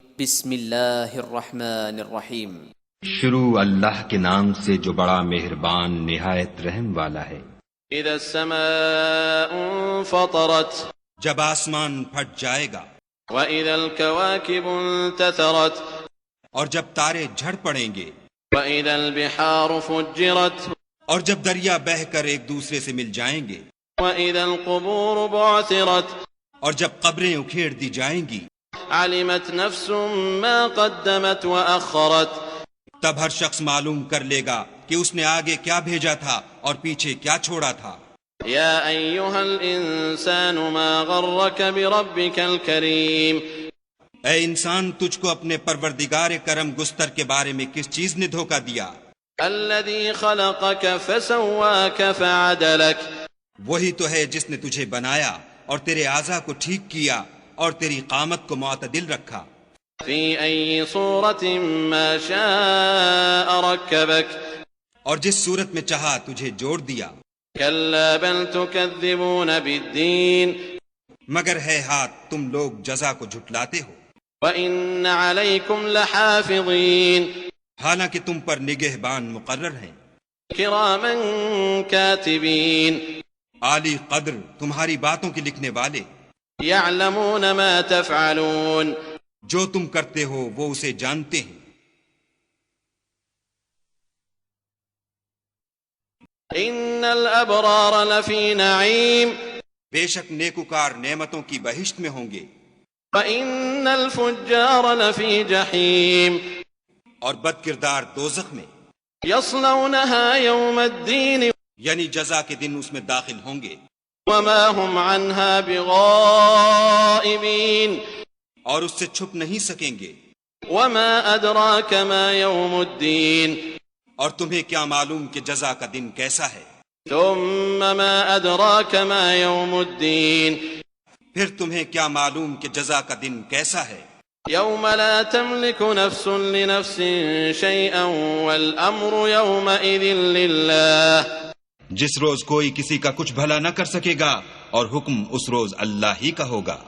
بسم اللہ الرحمن الرحیم۔ شروع اللہ کے نام سے جو بڑا مہربان نہایت رحم والا ہے۔ اذا السماء انفطرت، جب آسمان پھٹ جائے گا، واذا الكواكب انتثرت، اور جب تارے جھڑ پڑیں گے، واذا البحار فجرت، اور جب دریا بہہ کر ایک دوسرے سے مل جائیں گے، واذا القبور بعثرت، اور جب قبریں اکھیڑ دی جائیں گی، علمت نفس ما قدمت واخرت، تب ہر شخص معلوم کر لے گا کہ اس نے آگے کیا بھیجا تھا اور پیچھے کیا چھوڑا تھا۔ یا ایھا الانسان ما غرک بربک الکریم، اے انسان، تجھ کو اپنے پروردگار کرم گستر کے بارے میں کس چیز نے دھوکہ دیا؟ الذی خلقک فسواک فعدلک، وہی تو ہے جس نے تجھے بنایا اور تیرے اعضاء کو ٹھیک کیا اور تیری قامت کو معتدل رکھا۔ فی ای صورت ما شاء رکبک، اور جس صورت میں چاہا تجھے جوڑ دیا۔ کلا بل تکذبون بالدین، مگر ہے ہاتھ تم لوگ جزا کو جھٹلاتے ہو۔ وَإِنَّ عَلَيْكُمْ لَحَافِظِينَ، حالانکہ تم پر نگہبان مقرر ہیں، كِرَامًا كَاتِبِينَ، عالی قدر تمہاری باتوں کے لکھنے والے، يَعْلَمُونَ مَا تَفْعَلُونَ، جو تم کرتے ہو وہ اسے جانتے ہیں۔ إِنَّ الْأَبْرَارَ لَفِي نَعِيمٍ، بے شک نیکوکار نعمتوں کی بہشت میں ہوں گے، وَإِنَّ الْفُجَّارَ لَفِي جَحِيمٍ، اور بد کردار دوزخ میں، يَصْلَوْنَهَا يَوْمَ الدِّينِ، یعنی جزا کے دن اس میں داخل ہوں گے، وَمَا هُمْ عَنْهَا بِغَائِبِينَ، اور اس سے چھپ نہیں سکیں گے۔ وَمَا أَدْرَاكَ مَا يَوْمُ الدِّينِ، اور تمہیں کیا معلوم کہ جزا کا دن کیسا ہے؟ ثم ما أدراك ما يوم الدين، پھر تمہیں کیا معلوم کہ جزا کا دن کیسا ہے؟ يوم لا تملك نفس لنفس شيئا والأمر يومئذ لله، جس روز کوئی کسی کا کچھ بھلا نہ کر سکے گا اور حکم اس روز اللہ ہی کا ہوگا۔